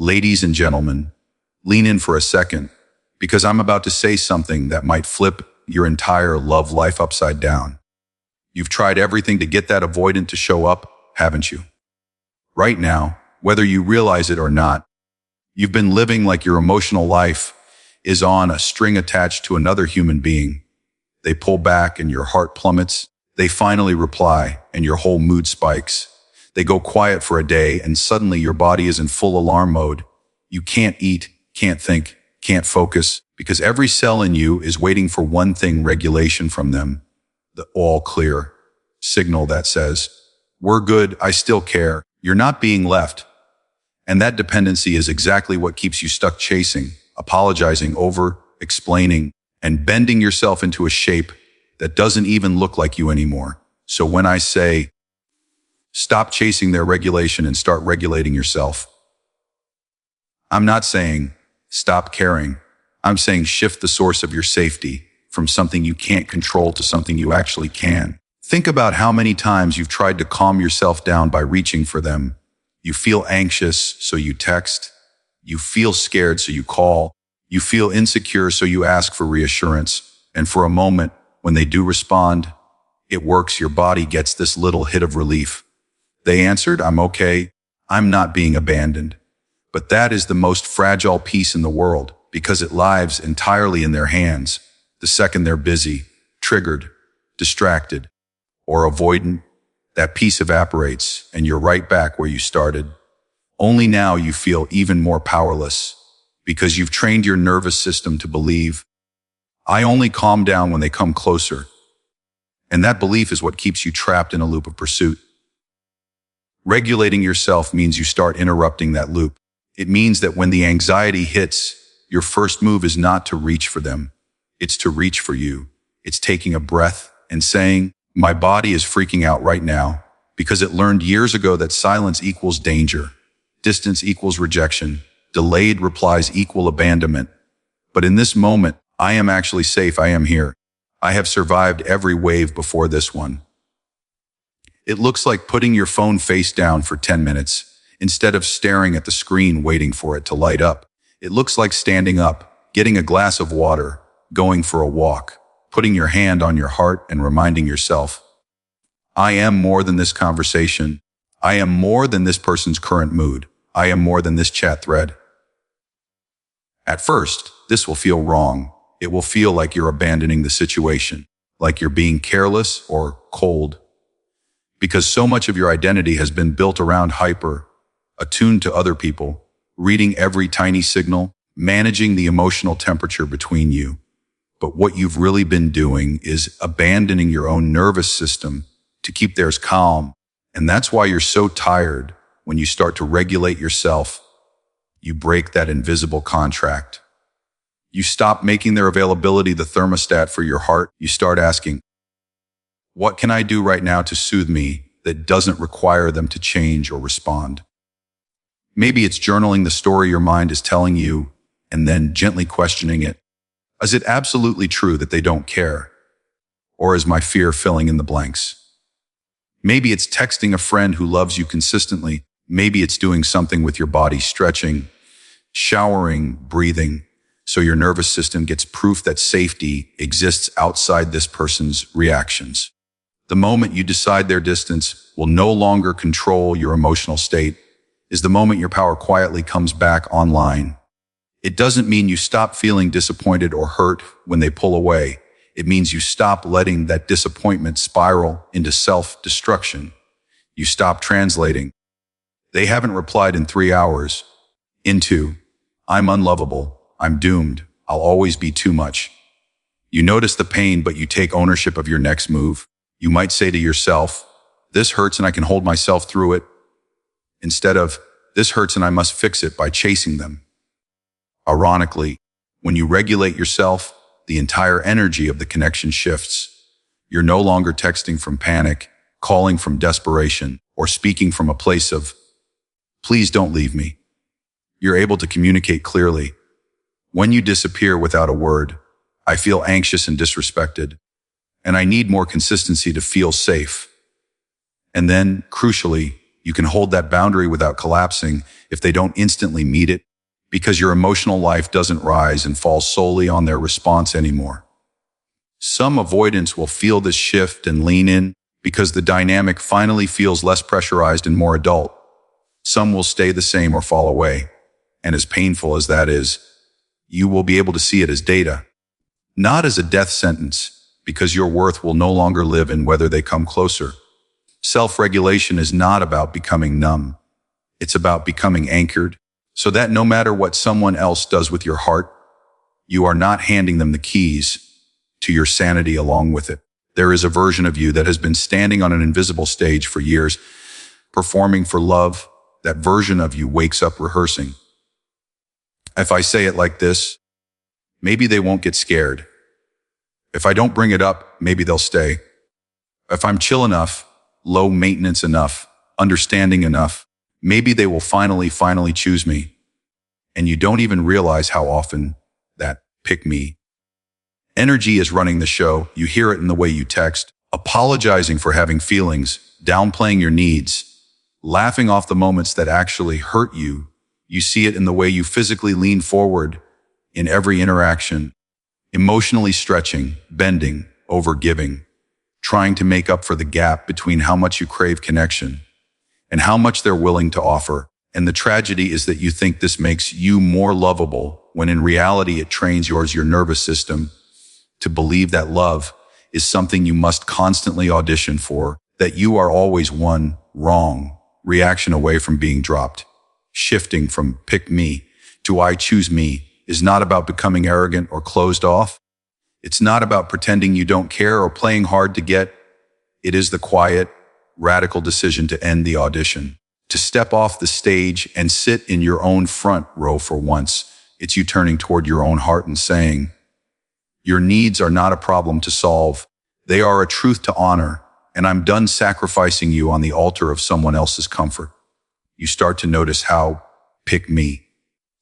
Ladies and gentlemen, lean in for a second, because I'm about to say something that might flip your entire love life upside down. You've tried everything to get that avoidant to show up, haven't you? Right now, whether you realize it or not, you've been living like your emotional life is on a string attached to another human being. They pull back and your heart plummets. They finally reply and your whole mood spikes. They go quiet for a day and suddenly your body is in full alarm mode. You can't eat, can't think, can't focus, because every cell in you is waiting for one thing: regulation from them. The all clear signal that says, "We're good, I still care, you're not being left." And that dependency is exactly what keeps you stuck chasing, apologizing, explaining, and bending yourself into a shape that doesn't even look like you anymore. So when I say, stop chasing their regulation and start regulating yourself, I'm not saying stop caring. I'm saying shift the source of your safety from something you can't control to something you actually can. Think about how many times you've tried to calm yourself down by reaching for them. You feel anxious, so you text. You feel scared, so you call. You feel insecure, so you ask for reassurance. And for a moment, when they do respond, it works. Your body gets this little hit of relief. They answered, "I'm okay. I'm not being abandoned." But that is the most fragile piece in the world, because it lies entirely in their hands. The second they're busy, triggered, distracted, or avoidant, that piece evaporates and you're right back where you started. Only now you feel even more powerless, because you've trained your nervous system to believe, I only calm down when they come closer. And that belief is what keeps you trapped in a loop of pursuit. Regulating yourself means you start interrupting that loop. It means that when the anxiety hits, your first move is not to reach for them. It's to reach for you. It's taking a breath and saying, my body is freaking out right now, because it learned years ago that silence equals danger, distance equals rejection, delayed replies equal abandonment. But in this moment, I am actually safe. I am here. I have survived every wave before this one. It looks like putting your phone face down for 10 minutes instead of staring at the screen waiting for it to light up. It looks like standing up, getting a glass of water, going for a walk, putting your hand on your heart and reminding yourself, I am more than this conversation. I am more than this person's current mood. I am more than this chat thread. At first, this will feel wrong. It will feel like you're abandoning the situation, like you're being careless or cold, because so much of your identity has been built around hyper, attuned to other people, reading every tiny signal, managing the emotional temperature between you. But what you've really been doing is abandoning your own nervous system to keep theirs calm. And that's why you're so tired. When you start to regulate yourself, you break that invisible contract. You stop making their availability the thermostat for your heart. You start asking, what can I do right now to soothe me that doesn't require them to change or respond? Maybe it's journaling the story your mind is telling you and then gently questioning it. Is it absolutely true that they don't care? Or is my fear filling in the blanks? Maybe it's texting a friend who loves you consistently. Maybe it's doing something with your body, stretching, showering, breathing, so your nervous system gets proof that safety exists outside this person's reactions. The moment you decide their distance will no longer control your emotional state is the moment your power quietly comes back online. It doesn't mean you stop feeling disappointed or hurt when they pull away. It means you stop letting that disappointment spiral into self-destruction. You stop translating, they haven't replied in 3 hours, into, I'm unlovable, I'm doomed, I'll always be too much. You notice the pain, but you take ownership of your next move. You might say to yourself, this hurts and I can hold myself through it, instead of, this hurts and I must fix it by chasing them. Ironically, when you regulate yourself, the entire energy of the connection shifts. You're no longer texting from panic, calling from desperation, or speaking from a place of, please don't leave me. You're able to communicate clearly. When you disappear without a word, I feel anxious and disrespected, and I need more consistency to feel safe. And then, crucially, You can hold that boundary without collapsing if they don't instantly meet it, because your emotional life doesn't rise and fall solely on their response anymore. Some avoidants will feel this shift and lean in because the dynamic finally feels less pressurized and more adult. Some will stay the same or fall away. And as painful as that is, you will be able to see it as data, not as a death sentence, because your worth will no longer live in whether they come closer. Self-regulation is not about becoming numb. It's about becoming anchored, so that no matter what someone else does with your heart, you are not handing them the keys to your sanity along with it. There is a version of you that has been standing on an invisible stage for years, performing for love. That version of you wakes up rehearsing. If I say it like this, maybe they won't get scared. If I don't bring it up, maybe they'll stay. If I'm chill enough, low maintenance enough, understanding enough, maybe they will finally choose me. And you don't even realize how often that pick me energy is running the show. You hear it in the way you text, apologizing for having feelings, downplaying your needs, laughing off the moments that actually hurt you. You see it in the way you physically lean forward in every interaction, emotionally stretching, bending, overgiving, trying to make up for the gap between how much you crave connection and how much they're willing to offer. And the tragedy is that you think this makes you more lovable, when in reality it trains your nervous system to believe that love is something you must constantly audition for, that you are always one wrong reaction away from being dropped. Shifting from pick me to I choose me is not about becoming arrogant or closed off. It's not about pretending you don't care or playing hard to get. It is the quiet, radical decision to end the audition, to step off the stage and sit in your own front row for once. It's you turning toward your own heart and saying, your needs are not a problem to solve. They are a truth to honor, and I'm done sacrificing you on the altar of someone else's comfort. You start to notice how pick me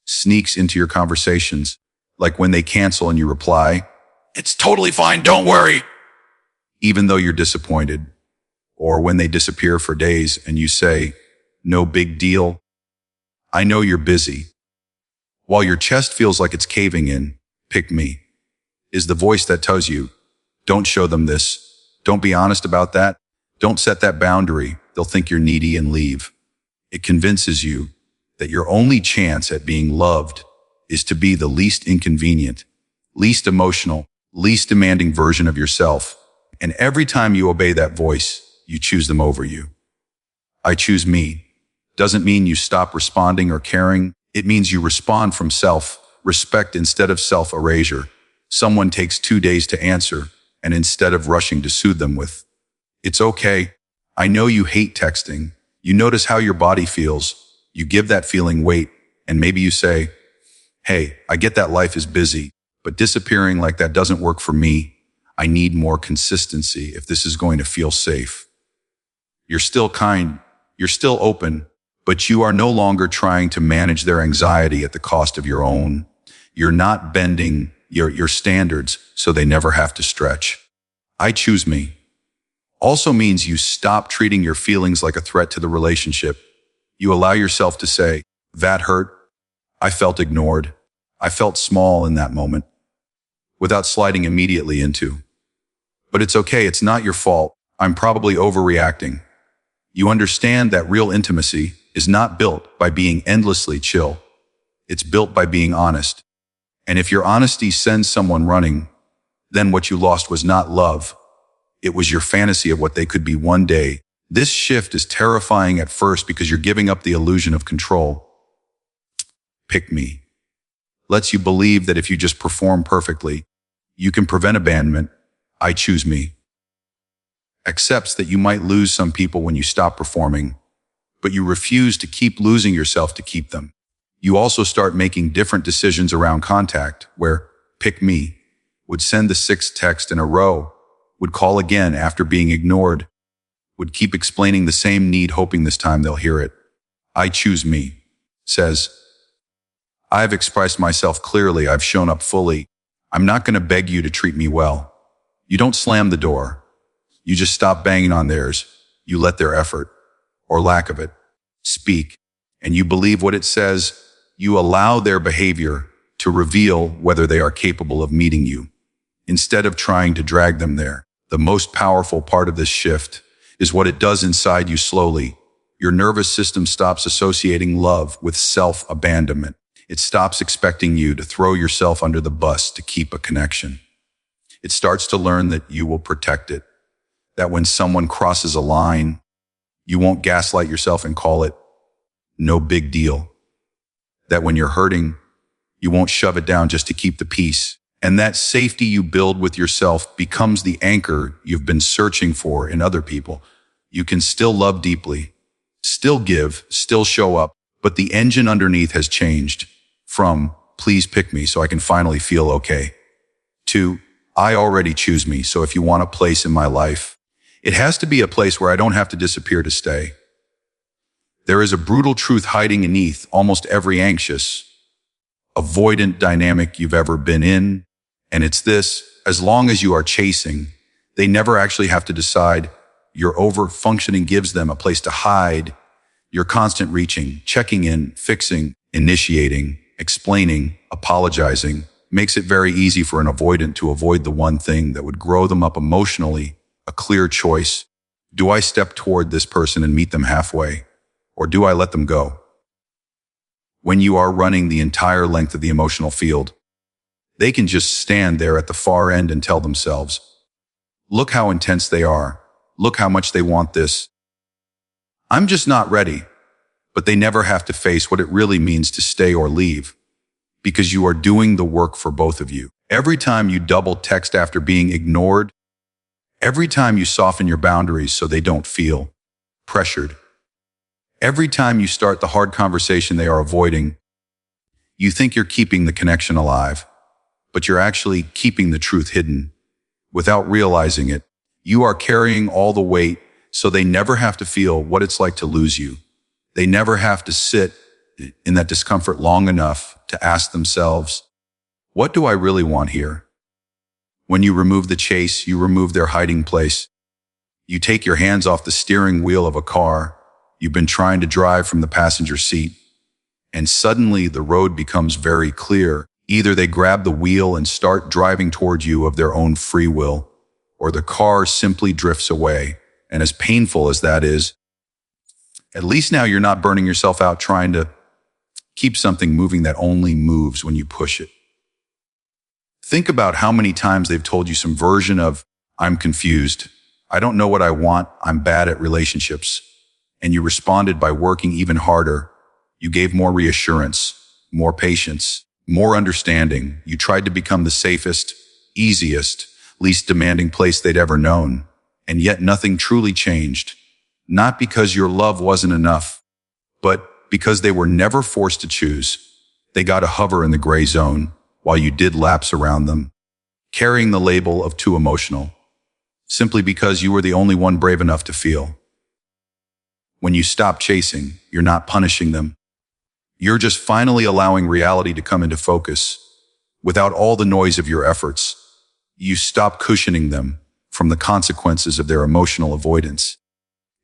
sneaks into your conversations, like when they cancel and you reply, "It's totally fine, don't worry," even though you're disappointed. Or when they disappear for days and you say, "No big deal. I know you're busy." While your chest feels like it's caving in, pick me is the voice that tells you, don't show them this. Don't be honest about that. Don't set that boundary. They'll think you're needy and leave. It convinces you that your only chance at being loved is to be the least inconvenient, least emotional, least demanding version of yourself. And every time you obey that voice, you choose them over you. I choose me doesn't mean you stop responding or caring. It means you respond from self-respect instead of self-erasure. Someone takes 2 days to answer, and instead of rushing to soothe them with, "It's okay. I know you hate texting." You notice how your body feels. You give that feeling weight, and maybe you say, "Hey, I get that life is busy, but disappearing like that doesn't work for me. I need more consistency if this is going to feel safe." You're still kind, you're still open, but you are no longer trying to manage their anxiety at the cost of your own. You're not bending your standards so they never have to stretch. I choose me also means you stop treating your feelings like a threat to the relationship. You allow yourself to say, "That hurt. I felt ignored. I felt small in that moment," without sliding immediately into, "But it's okay. It's not your fault. I'm probably overreacting." You understand that real intimacy is not built by being endlessly chill. It's built by being honest. And if your honesty sends someone running, then what you lost was not love. It was your fantasy of what they could be one day. This shift is terrifying at first because you're giving up the illusion of control. Pick me lets you believe that if you just perform perfectly, you can prevent abandonment. I choose me accepts that you might lose some people when you stop performing, but you refuse to keep losing yourself to keep them. You also start making different decisions around contact, where pick me would send the 6th text in a row, would call again after being ignored, would keep explaining the same need, hoping this time they'll hear it. I choose me says, "I've expressed myself clearly. I've shown up fully. I'm not going to beg you to treat me well." You don't slam the door. You just stop banging on theirs. You let their effort, or lack of it, speak, and you believe what it says, you allow their behavior to reveal whether they are capable of meeting you, instead of trying to drag them there. The most powerful part of this shift is what it does inside you slowly. Your nervous system stops associating love with self-abandonment. It stops expecting you to throw yourself under the bus to keep a connection. It starts to learn that you will protect it, that when someone crosses a line, you won't gaslight yourself and call it no big deal. That when you're hurting, you won't shove it down just to keep the peace. And that safety you build with yourself becomes the anchor you've been searching for in other people. You can still love deeply, still give, still show up, but the engine underneath has changed from please pick me so I can finally feel okay to I already choose me, so if you want a place in my life, it has to be a place where I don't have to disappear to stay. There is a brutal truth hiding beneath almost every anxious, avoidant dynamic you've ever been in, and it's this: as long as you are chasing, they never actually have to decide. Your over-functioning gives them a place to hide. Your constant reaching, checking in, fixing, initiating, explaining, apologizing, makes it very easy for an avoidant to avoid the one thing that would grow them up emotionally, a clear choice. Do I step toward this person and meet them halfway, or do I let them go? When you are running the entire length of the emotional field, they can just stand there at the far end and tell themselves, look how intense they are, look how much they want this. I'm just not ready. But they never have to face what it really means to stay or leave, because you are doing the work for both of you. Every time you double text after being ignored, every time you soften your boundaries so they don't feel pressured, every time you start the hard conversation they are avoiding, you think you're keeping the connection alive, but you're actually keeping the truth hidden. Without realizing it, you are carrying all the weight so they never have to feel what it's like to lose you. They never have to sit in that discomfort long enough to ask themselves, what do I really want here? When you remove the chase, you remove their hiding place. You take your hands off the steering wheel of a car you've been trying to drive from the passenger seat, and suddenly the road becomes very clear. Either they grab the wheel and start driving toward you of their own free will, or the car simply drifts away. And as painful as that is, at least now you're not burning yourself out trying to keep something moving that only moves when you push it. Think about how many times they've told you some version of, I'm confused, I don't know what I want, I'm bad at relationships. And you responded by working even harder. You gave more reassurance, more patience, more understanding. You tried to become the safest, easiest, least demanding place they'd ever known. And yet nothing truly changed. Not because your love wasn't enough, but because they were never forced to choose. They got to hover in the gray zone while you did laps around them, carrying the label of too emotional, simply because you were the only one brave enough to feel. When you stop chasing, you're not punishing them. You're just finally allowing reality to come into focus without all the noise of your efforts. You stop cushioning them from the consequences of their emotional avoidance.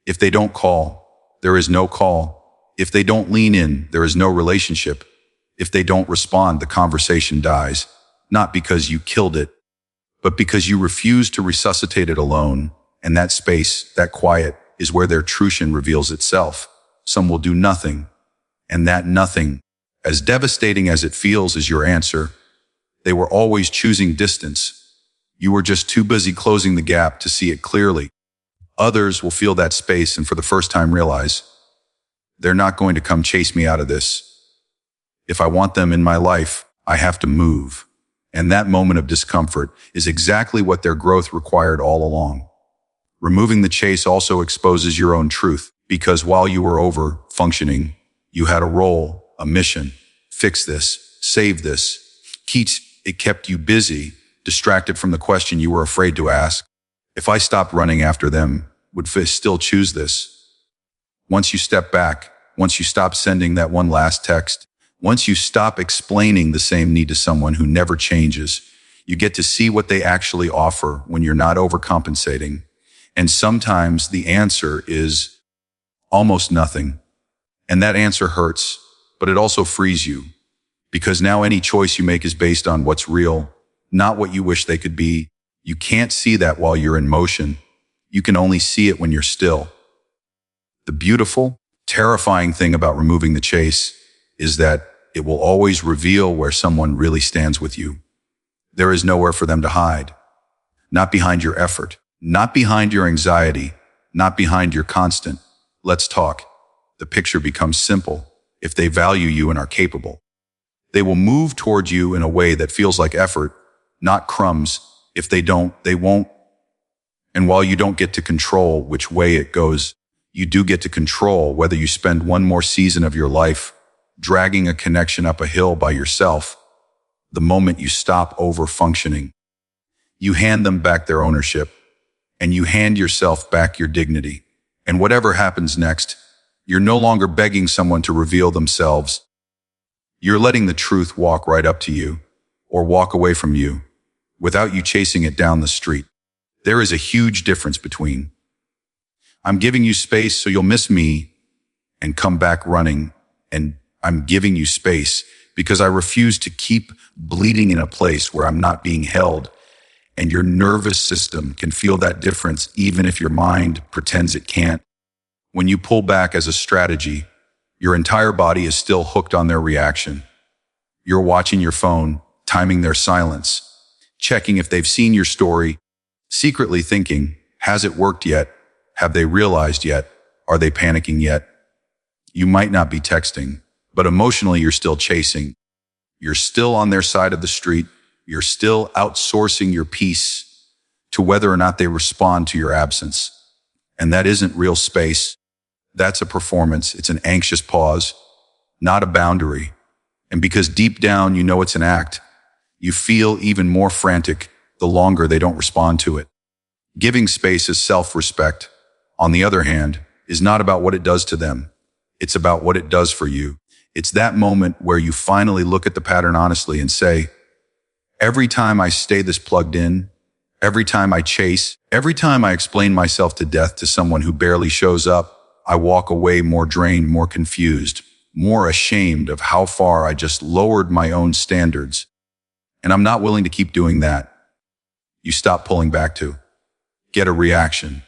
If they don't call, there is no call. If they don't lean in, there is no relationship. If they don't respond, the conversation dies, not because you killed it, but because you refuse to resuscitate it alone. And that space, that quiet, is where their trution reveals itself. Some will do nothing, and that nothing, as devastating as it feels, is your answer. They were always choosing distance. You were just too busy closing the gap to see it clearly. Others will feel that space and for the first time realize, they're not going to come chase me out of this. If I want them in my life, I have to move. And that moment of discomfort is exactly what their growth required all along. Removing the chase also exposes your own truth, because while you were over functioning, you had a role, a mission. Fix this, save this. It kept you busy, distracted from the question you were afraid to ask. If I stopped running after them, would Fish still choose this? Once you step back, once you stop sending that one last text, once you stop explaining the same need to someone who never changes, you get to see what they actually offer when you're not overcompensating. And sometimes the answer is Almost nothing. And that answer hurts, but it also frees you. Because now any choice you make is based on what's real, not what you wish they could be. You can't see that while you're in motion. You can only see it when you're still. The beautiful, terrifying thing about removing the chase is that it will always reveal where someone really stands with you. There is nowhere for them to hide. Not behind your effort, not behind your anxiety, not behind your constant, "Let's talk." The picture becomes simple. If they value you and are capable, they will move toward you in a way that feels like effort, not crumbs. If they don't, they won't. And while you don't get to control which way it goes, you do get to control whether you spend one more season of your life dragging a connection up a hill by yourself. The moment you stop over-functioning, you hand them back their ownership, and you hand yourself back your dignity. And whatever happens next, you're no longer begging someone to reveal themselves. You're letting the truth walk right up to you, or walk away from you, without you chasing it down the street. There is a huge difference between "I'm giving you space so you'll miss me," and "come back running," and "I'm giving you space because I refuse to keep bleeding in a place where I'm not being held." And your nervous system can feel that difference even if your mind pretends it can't. When you pull back as a strategy, your entire body is still hooked on their reaction. You're watching your phone, timing their silence, checking if they've seen your story, secretly thinking, has it worked yet? Have they realized yet? Are they panicking yet? You might not be texting, but emotionally you're still chasing. You're still on their side of the street. You're still outsourcing your peace to whether or not they respond to your absence. And that isn't real space. That's a performance. It's an anxious pause, not a boundary. And because deep down you know it's an act, you feel even more frantic the longer they don't respond to it. Giving space is self-respect, on the other hand, is not about what it does to them. It's about what it does for you. It's that moment where you finally look at the pattern honestly and say, every time I stay this plugged in, every time I chase, every time I explain myself to death to someone who barely shows up, I walk away more drained, more confused, more ashamed of how far I just lowered my own standards. And I'm not willing to keep doing that. You stop pulling back to get a reaction,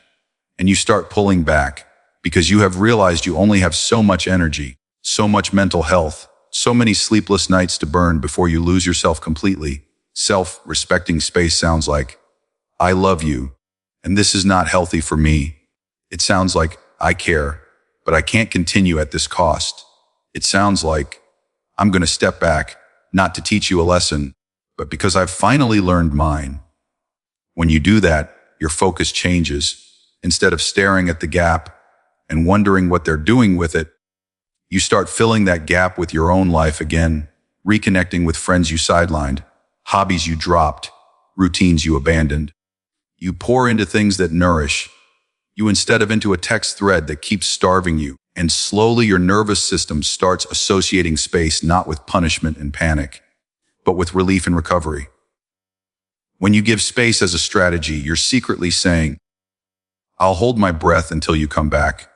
and you start pulling back because you have realized you only have so much energy, so much mental health, so many sleepless nights to burn before you lose yourself completely. Self-respecting space sounds like, I love you, and this is not healthy for me. It sounds like, I care, but I can't continue at this cost. It sounds like, I'm going to step back, not to teach you a lesson, but because I've finally learned mine. When you do that, your focus changes. Instead of staring at the gap and wondering what they're doing with it, you start filling that gap with your own life again, reconnecting with friends you sidelined, hobbies you dropped, routines you abandoned. You pour into things that nourish you instead of into a text thread that keeps starving you. And slowly your nervous system starts associating space not with punishment and panic, but with relief and recovery. When you give space as a strategy, you're secretly saying, I'll hold my breath until you come back.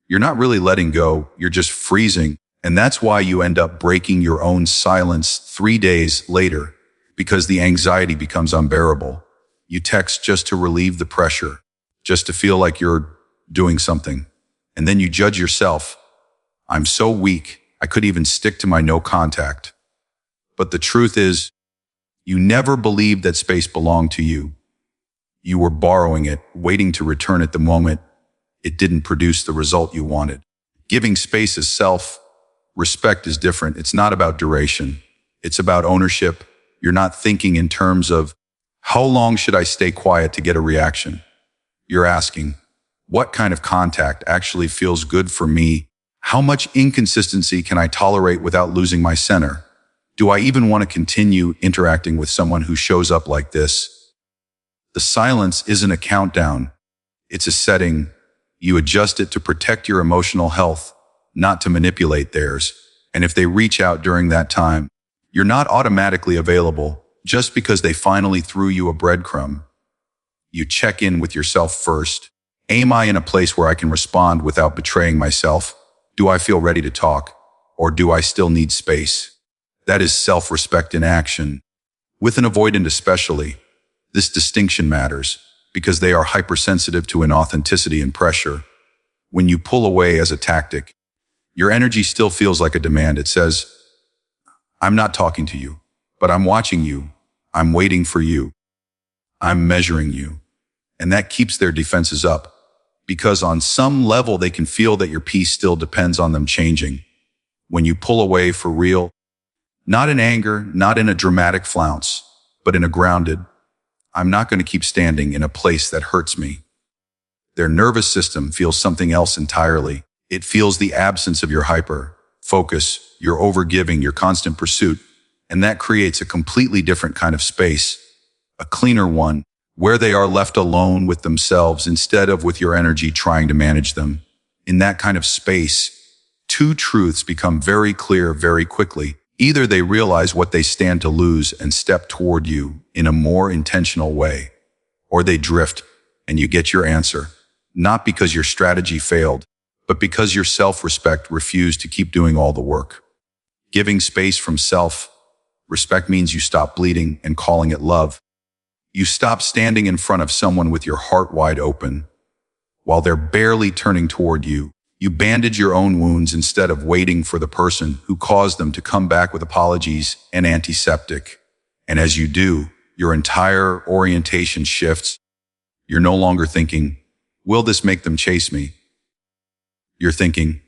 You're not really letting go, you're just freezing. And that's why you end up breaking your own silence 3 days later, because the anxiety becomes unbearable. You text just to relieve the pressure, just to feel like you're doing something. And then you judge yourself. I'm so weak, I could even stick to my no contact. But the truth is, you never believed that space belonged to you. You were borrowing it, waiting to return it the moment it didn't produce the result you wanted. Giving space is self-respect is different. It's not about duration. It's about ownership. You're not thinking in terms of, how long should I stay quiet to get a reaction? You're asking, what kind of contact actually feels good for me? How much inconsistency can I tolerate without losing my center? Do I even want to continue interacting with someone who shows up like this? The silence isn't a countdown. It's a setting. You adjust it to protect your emotional health, not to manipulate theirs. And if they reach out during that time, you're not automatically available just because they finally threw you a breadcrumb. You check in with yourself first. Am I in a place where I can respond without betraying myself? Do I feel ready to talk? Or do I still need space? That is self-respect in action. With an avoidant especially, this distinction matters because they are hypersensitive to inauthenticity and pressure. When you pull away as a tactic, your energy still feels like a demand. It says, I'm not talking to you, but I'm watching you. I'm waiting for you. I'm measuring you. And that keeps their defenses up because on some level they can feel that your peace still depends on them changing. When you pull away for real, not in anger, not in a dramatic flounce, but in a grounded, I'm not going to keep standing in a place that hurts me. Their nervous system feels something else entirely. It feels the absence of your focus, your overgiving, your constant pursuit, and that creates a completely different kind of space, a cleaner one, where they are left alone with themselves instead of with your energy trying to manage them. In that kind of space, two truths become very clear very quickly. Either they realize what they stand to lose and step toward you in a more intentional way, or they drift and you get your answer, not because your strategy failed, but because your self-respect refused to keep doing all the work. Giving space from self-respect means you stop bleeding and calling it love. You stop standing in front of someone with your heart wide open while they're barely turning toward you. You bandage your own wounds instead of waiting for the person who caused them to come back with apologies and antiseptic. And as you do, your entire orientation shifts. You're no longer thinking, will this make them chase me? You're thinking,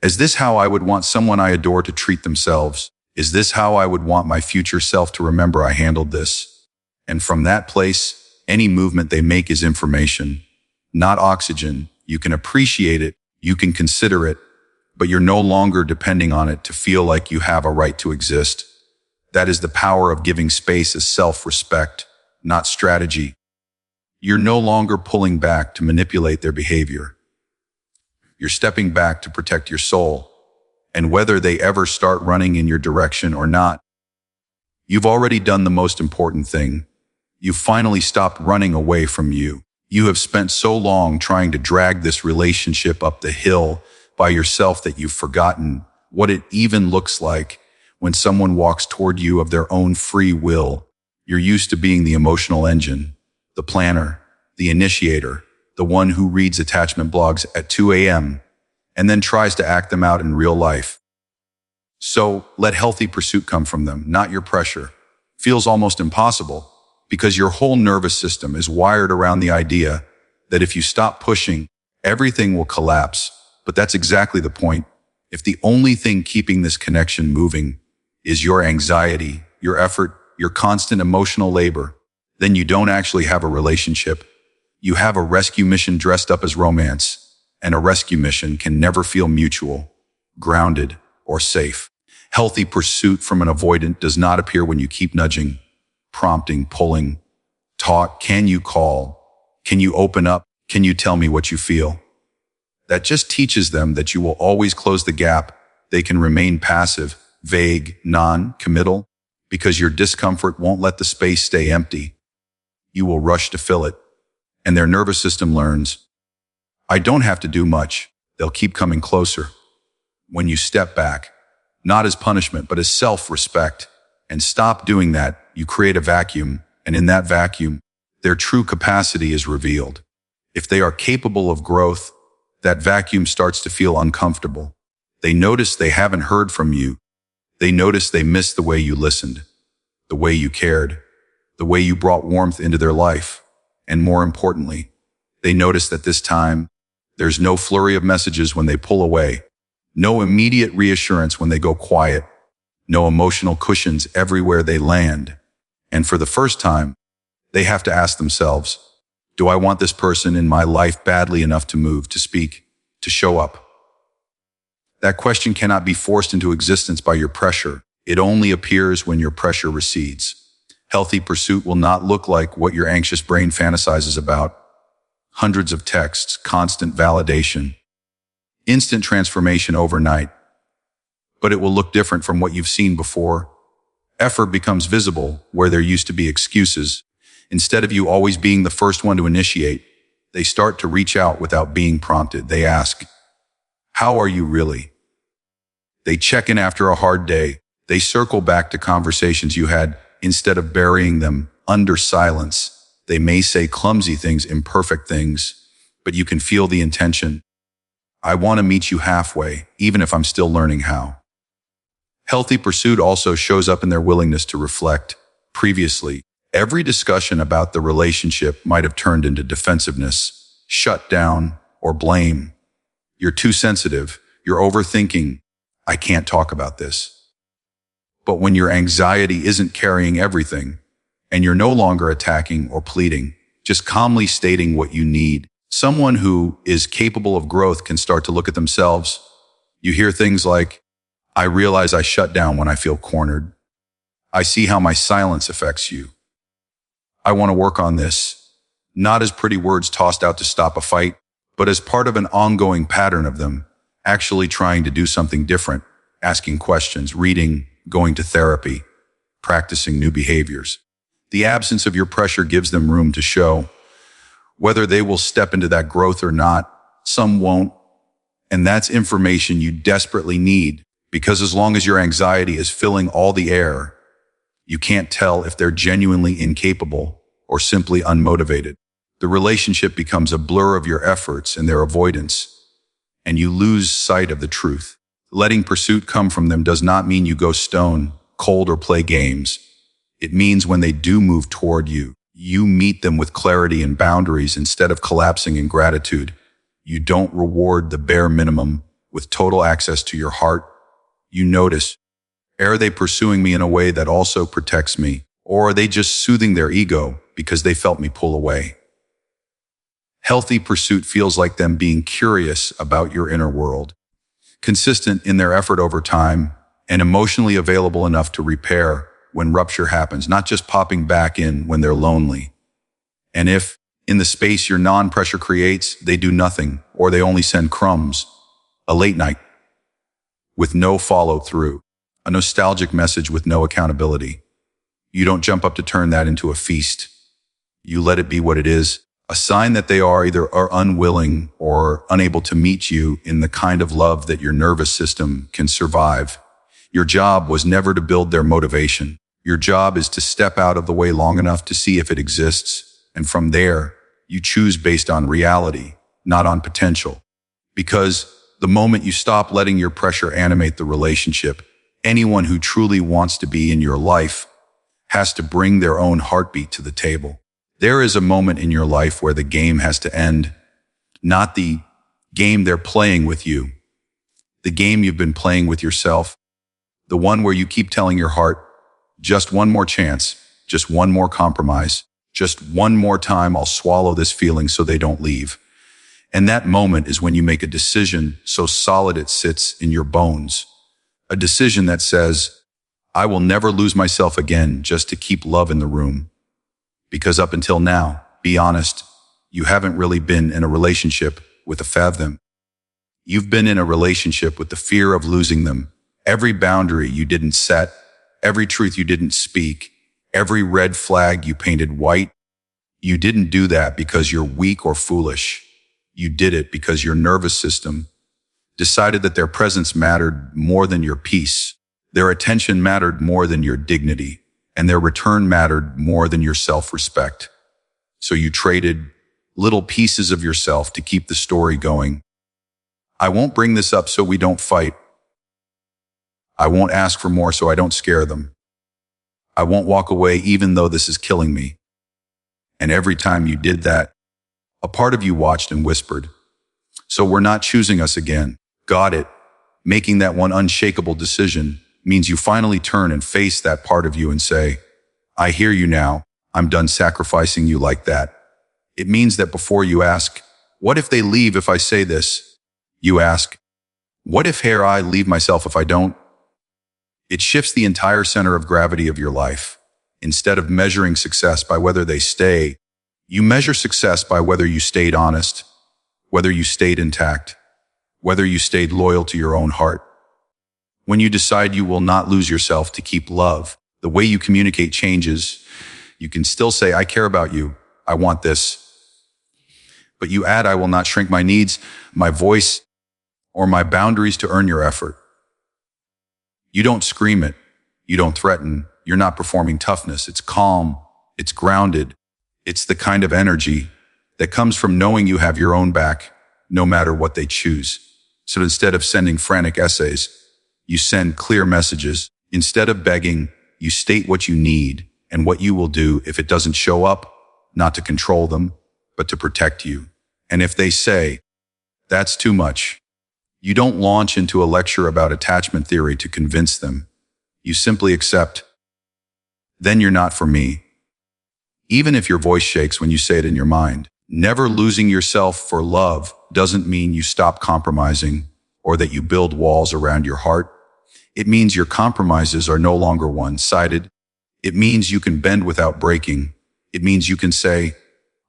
is this how I would want someone I adore to treat themselves? Is this how I would want my future self to remember I handled this? And from that place, any movement they make is information, not oxygen. You can appreciate it, you can consider it, but you're no longer depending on it to feel like you have a right to exist. That is the power of giving space as self-respect, not strategy. You're no longer pulling back to manipulate their behavior. You're stepping back to protect your soul. And whether they ever start running in your direction or not, you've already done the most important thing. You've finally stopped running away from you. You have spent so long trying to drag this relationship up the hill by yourself that you've forgotten what it even looks like when someone walks toward you of their own free will. You're used to being the emotional engine, the planner, the initiator, the one who reads attachment blogs at 2 a.m. and then tries to act them out in real life. So let healthy pursuit come from them, not your pressure. Feels almost impossible because your whole nervous system is wired around the idea that if you stop pushing, everything will collapse. But that's exactly the point. If the only thing keeping this connection moving is your anxiety, your effort, your constant emotional labor, then you don't actually have a relationship. You have a rescue mission dressed up as romance, and a rescue mission can never feel mutual, grounded, or safe. Healthy pursuit from an avoidant does not appear when you keep nudging, prompting, pulling. Talk, can you call? Can you open up? Can you tell me what you feel? That just teaches them that you will always close the gap. They can remain passive, vague, non-committal, because your discomfort won't let the space stay empty. You will rush to fill it. And their nervous system learns, I don't have to do much. They'll keep coming closer. When you step back, not as punishment, but as self-respect, and stop doing that, you create a vacuum, and in that vacuum, their true capacity is revealed. If they are capable of growth, that vacuum starts to feel uncomfortable. They notice they haven't heard from you. They notice they missed the way you listened, the way you cared, the way you brought warmth into their life. And more importantly, they notice that this time, there's no flurry of messages when they pull away, no immediate reassurance when they go quiet, no emotional cushions everywhere they land. And for the first time, they have to ask themselves, do I want this person in my life badly enough to move, to speak, to show up? That question cannot be forced into existence by your pressure. It only appears when your pressure recedes. Healthy pursuit will not look like what your anxious brain fantasizes about. Hundreds of texts, constant validation, instant transformation overnight. But it will look different from what you've seen before. Effort becomes visible where there used to be excuses. Instead of you always being the first one to initiate, They start to reach out without being prompted. They ask, "How are you really?" They check in after a hard day. They circle back to conversations you had instead of burying them under silence. They may say clumsy things, imperfect things, but you can feel the intention. "I want to meet you halfway, even if I'm still learning how." Healthy pursuit also shows up in their willingness to reflect. Previously, every discussion about the relationship might have turned into defensiveness, shut down, or blame. "You're too sensitive. You're overthinking. I can't talk about this." But when your anxiety isn't carrying everything, and you're no longer attacking or pleading, just calmly stating what you need, someone who is capable of growth can start to look at themselves. You hear things like, "I realize I shut down when I feel cornered. I see how my silence affects you. I want to work on this." Not as pretty words tossed out to stop a fight, but as part of an ongoing pattern of them, actually trying to do something different, asking questions, reading, going to therapy, practicing new behaviors. The absence of your pressure gives them room to show. Whether they will step into that growth or not, some won't. And that's information you desperately need, because as long as your anxiety is filling all the air, you can't tell if they're genuinely incapable or simply unmotivated. The relationship becomes a blur of your efforts and their avoidance, and you lose sight of the truth. Letting pursuit come from them does not mean you go stone cold or play games. It means when they do move toward you, you meet them with clarity and boundaries instead of collapsing in gratitude. You don't reward the bare minimum with total access to your heart. You notice, are they pursuing me in a way that also protects me? Or are they just soothing their ego because they felt me pull away? Healthy pursuit feels like them being curious about your inner world, consistent in their effort over time, and emotionally available enough to repair when rupture happens, not just popping back in when they're lonely. And if, in the space your non-pressure creates, they do nothing, or they only send crumbs, a late night with no follow-through, a nostalgic message with no accountability, you don't jump up to turn that into a feast. You let it be what it is, a sign that they are either unwilling or unable to meet you in the kind of love that your nervous system can survive. Your job was never to build their motivation. Your job is to step out of the way long enough to see if it exists, and from there, you choose based on reality, not on potential. Because the moment you stop letting your pressure animate the relationship, anyone who truly wants to be in your life has to bring their own heartbeat to the table. There is a moment in your life where the game has to end, not the game they're playing with you, the game you've been playing with yourself, the one where you keep telling your heart, just one more chance, just one more compromise, just one more time I'll swallow this feeling so they don't leave. And that moment is when you make a decision so solid it sits in your bones, a decision that says, I will never lose myself again just to keep love in the room. Because up until now, be honest, you haven't really been in a relationship with a fathom. You've been in a relationship with the fear of losing them. Every boundary you didn't set, every truth you didn't speak, every red flag you painted white. You didn't do that because you're weak or foolish. You did it because your nervous system decided that their presence mattered more than your peace. Their attention mattered more than your dignity. And their return mattered more than your self-respect. So you traded little pieces of yourself to keep the story going. I won't bring this up so we don't fight. I won't ask for more so I don't scare them. I won't walk away even though this is killing me. And every time you did that, a part of you watched and whispered, so we're not choosing us again. Got it. Making that one unshakable decision means you finally turn and face that part of you and say, I hear you now. I'm done sacrificing you like that. It means that before you ask, what if they leave if I say this? You ask, what if I leave myself if I don't? It shifts the entire center of gravity of your life. Instead of measuring success by whether they stay, you measure success by whether you stayed honest, whether you stayed intact, whether you stayed loyal to your own heart. When you decide you will not lose yourself to keep love, the way you communicate changes. You can still say, I care about you. I want this. But you add, I will not shrink my needs, my voice, or my boundaries to earn your effort. You don't scream it. You don't threaten. You're not performing toughness. It's calm. It's grounded. It's the kind of energy that comes from knowing you have your own back, no matter what they choose. So instead of sending frantic essays, you send clear messages. Instead of begging, you state what you need and what you will do if it doesn't show up, not to control them, but to protect you. And if they say, that's too much, you don't launch into a lecture about attachment theory to convince them. You simply accept, then you're not for me. Even if your voice shakes when you say it in your mind, never losing yourself for love doesn't mean you stop compromising or that you build walls around your heart. It means your compromises are no longer one-sided. It means you can bend without breaking. It means you can say,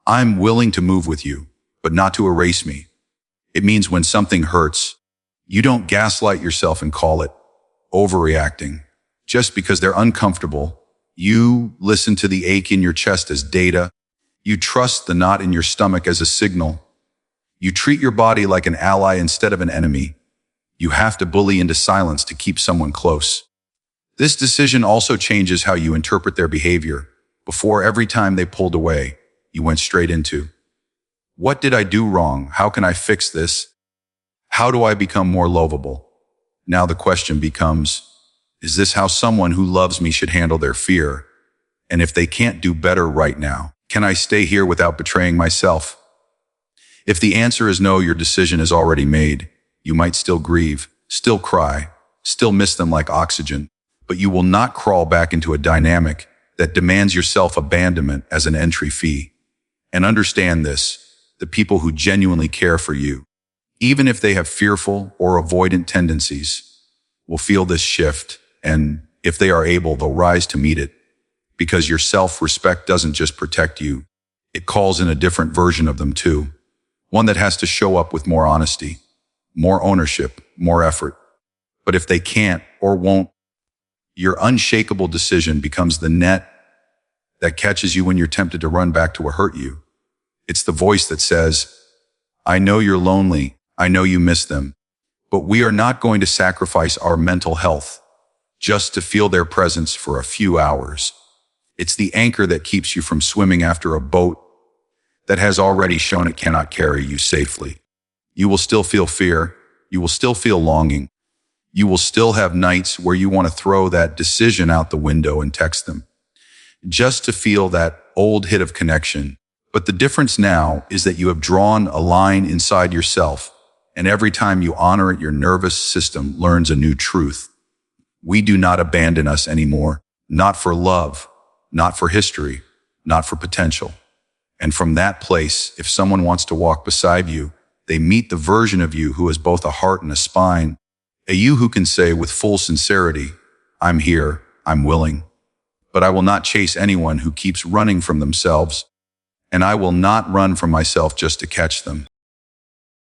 I'm willing to move with you, but not to erase me. It means when something hurts, you don't gaslight yourself and call it overreacting. Just because they're uncomfortable, you listen to the ache in your chest as data. You trust the knot in your stomach as a signal. You treat your body like an ally instead of an enemy. You have to bully into silence to keep someone close. This decision also changes how you interpret their behavior. Before, every time they pulled away, you went straight into, what did I do wrong? How can I fix this? How do I become more lovable? Now the question becomes, is this how someone who loves me should handle their fear? And if they can't do better right now, can I stay here without betraying myself? If the answer is no, your decision is already made. You might still grieve, still cry, still miss them like oxygen, but you will not crawl back into a dynamic that demands your self-abandonment as an entry fee. And understand this, the people who genuinely care for you, even if they have fearful or avoidant tendencies, will feel this shift, and if they are able, they'll rise to meet it. Because your self-respect doesn't just protect you, it calls in a different version of them too. One that has to show up with more honesty, more ownership, more effort. But if they can't or won't, your unshakable decision becomes the net that catches you when you're tempted to run back to what hurt you. It's the voice that says, I know you're lonely, I know you miss them, but we are not going to sacrifice our mental health just to feel their presence for a few hours. It's the anchor that keeps you from swimming after a boat that has already shown it cannot carry you safely. You will still feel fear. You will still feel longing. You will still have nights where you want to throw that decision out the window and text them, just to feel that old hit of connection. But the difference now is that you have drawn a line inside yourself, and every time you honor it, your nervous system learns a new truth. We do not abandon us anymore, not for love, not for history, not for potential. And from that place, if someone wants to walk beside you, they meet the version of you who has both a heart and a spine, a you who can say with full sincerity, I'm here, I'm willing. But I will not chase anyone who keeps running from themselves, and I will not run from myself just to catch them.